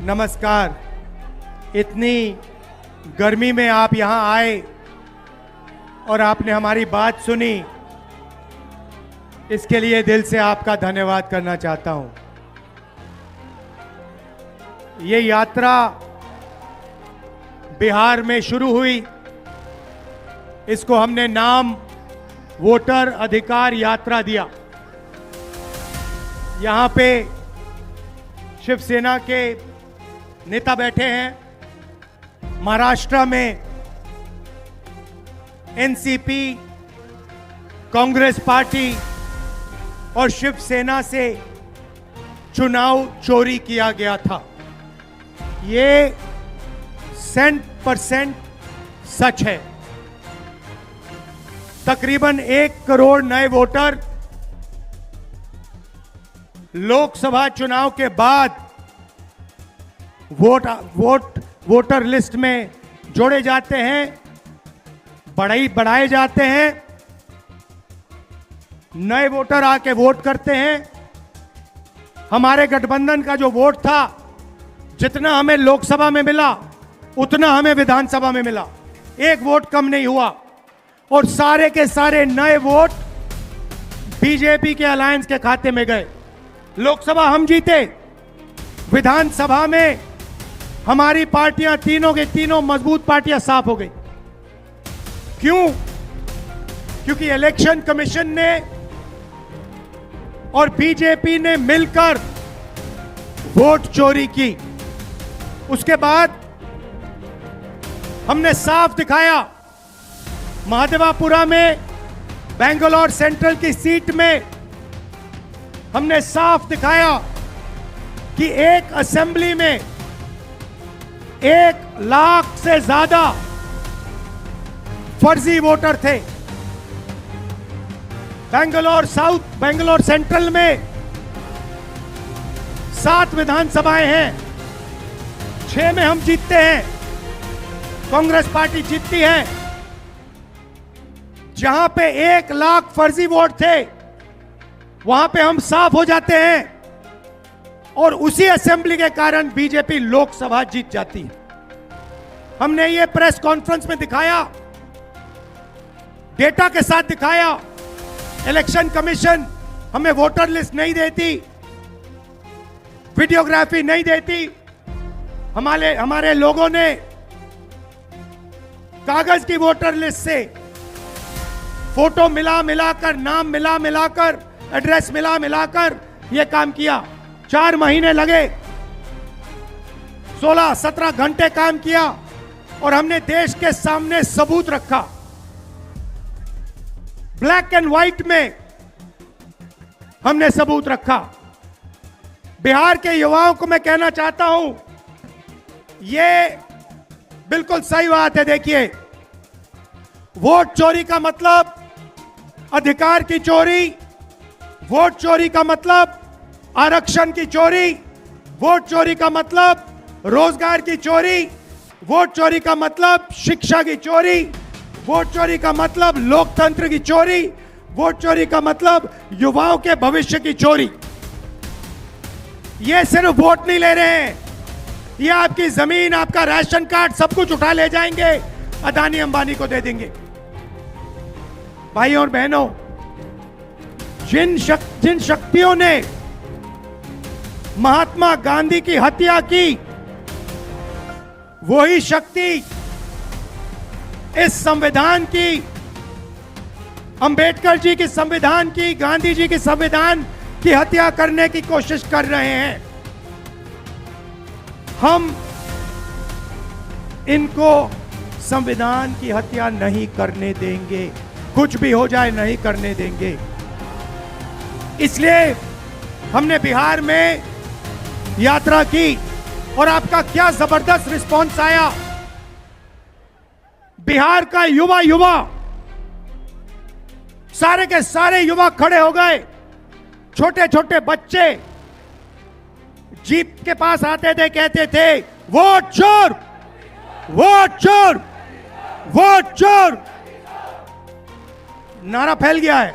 नमस्कार। इतनी गर्मी में आप यहाँ आए और आपने हमारी बात सुनी, इसके लिए दिल से आपका धन्यवाद करना चाहता हूँ। ये यात्रा बिहार में शुरू हुई, इसको हमने नाम वोटर अधिकार यात्रा दिया। यहाँ पे शिवसेना के नेता बैठे हैं। महाराष्ट्र में एनसीपी, कांग्रेस पार्टी और शिवसेना से चुनाव चोरी किया गया था। ये 100% सच है। तकरीबन 1 करोड़ नए वोटर लोकसभा चुनाव के बाद वोटर लिस्ट में जोड़े जाते हैं, बढ़ाए जाते हैं। नए वोटर आके वोट करते हैं। हमारे गठबंधन का जो वोट था, जितना हमें लोकसभा में मिला उतना हमें विधानसभा में मिला। 1 वोट कम नहीं हुआ और सारे के सारे नए वोट बीजेपी के अलायंस के खाते में गए। लोकसभा हम जीते, विधानसभा में हमारी पार्टियां तीनों के तीनों मजबूत पार्टियां साफ हो गई। क्यों? क्योंकि इलेक्शन कमीशन ने और बीजेपी ने मिलकर वोट चोरी की। उसके बाद हमने साफ दिखाया, महादेवापुरा में बेंगलोर सेंट्रल की सीट में हमने साफ दिखाया कि एक असेंबली में 1 लाख से ज्यादा फर्जी वोटर थे। बेंगलोर सेंट्रल में 7 विधानसभाएं हैं, 6 में हम जीतते हैं, कांग्रेस पार्टी जीतती है। जहां पे 1 लाख फर्जी वोट थे, वहां पे हम साफ हो जाते हैं और उसी असेंबली के कारण बीजेपी लोकसभा जीत जाती है। हमने ये प्रेस कॉन्फ्रेंस में दिखाया, डेटा के साथ दिखाया। इलेक्शन कमीशन हमें वोटर लिस्ट नहीं देती, वीडियोग्राफी नहीं देती। हमारे लोगों ने कागज की वोटर लिस्ट से फोटो मिलाकर, नाम मिलाकर, एड्रेस मिलाकर यह काम किया। 4 महीने लगे, 16-17 घंटे काम किया और हमने देश के सामने सबूत रखा। ब्लैक एंड व्हाइट में हमने सबूत रखा। बिहार के युवाओं को मैं कहना चाहता हूं, यह बिल्कुल सही बात है। देखिए, वोट चोरी का मतलब अधिकार की चोरी, वोट चोरी का मतलब आरक्षण की चोरी, वोट चोरी का मतलब रोजगार की चोरी, वोट चोरी का मतलब शिक्षा की चोरी, वोट चोरी का मतलब लोकतंत्र की चोरी, वोट चोरी का मतलब युवाओं के भविष्य की चोरी। ये सिर्फ वोट नहीं ले रहे हैं, ये आपकी जमीन, आपका राशन कार्ड, सब कुछ उठा ले जाएंगे, अदानी अंबानी को दे देंगे। भाइयों और बहनों, जिन शक्तियों ने महात्मा गांधी की हत्या की, वही शक्ति इस संविधान की, अंबेडकर जी की संविधान की, गांधी जी की संविधान की हत्या करने की कोशिश कर रहे हैं। हम इनको संविधान की हत्या नहीं करने देंगे, कुछ भी हो जाए नहीं करने देंगे। इसलिए हमने बिहार में यात्रा की और आपका क्या जबरदस्त रिस्पॉन्स आया। बिहार का युवा सारे के सारे युवा खड़े हो गए। छोटे छोटे बच्चे जीप के पास आते थे, कहते थे वोट चोर, वोट चोर, वोट चोर। नारा फैल गया है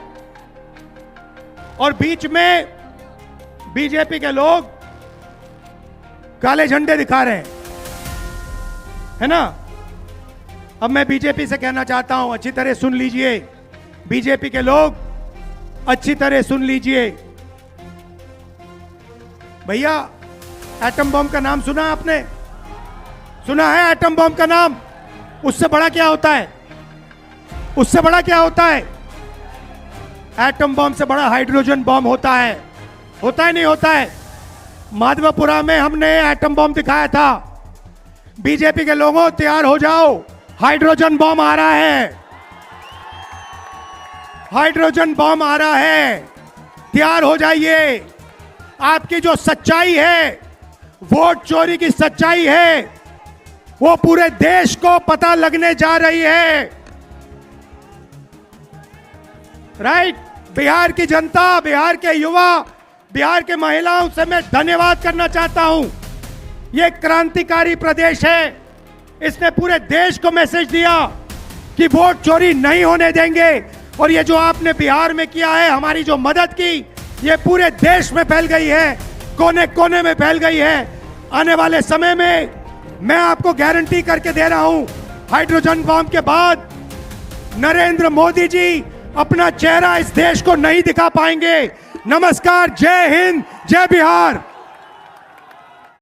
और बीच में बीजेपी के लोग काले झंडे दिखा रहे हैं, है ना। अब मैं बीजेपी से कहना चाहता हूं, अच्छी तरह सुन लीजिए, बीजेपी के लोग अच्छी तरह सुन लीजिए। भैया, एटम बम का नाम सुना आपने? सुना है एटम बम का नाम? उससे बड़ा क्या होता है? उससे बड़ा क्या होता है? एटम बम से बड़ा हाइड्रोजन बम होता है। होता है नहीं होता है? माधवपुरा में हमने एटम बम दिखाया था। बीजेपी के लोगों, तैयार हो जाओ, हाइड्रोजन बम आ रहा है। हाइड्रोजन बम आ रहा है, तैयार हो जाइए। आपकी जो सच्चाई है, वोट चोरी की सच्चाई है, वो पूरे देश को पता लगने जा रही है। राइट? बिहार की जनता, बिहार के युवा, बिहार के महिलाओं से मैं धन्यवाद करना चाहता हूं। यह क्रांतिकारी प्रदेश है। इसने पूरे देश को मैसेज दिया कि वोट चोरी नहीं होने देंगे। और ये जो आपने बिहार में किया है, हमारी जो मदद की, ये पूरे देश में फैल गई है, कोने कोने में फैल गई है। आने वाले समय में मैं आपको गारंटी करके दे रहा हूं, हाइड्रोजन बम के बाद नरेंद्र मोदी जी अपना चेहरा इस देश को नहीं दिखा पाएंगे। नमस्कार, जय हिंद, जय बिहार।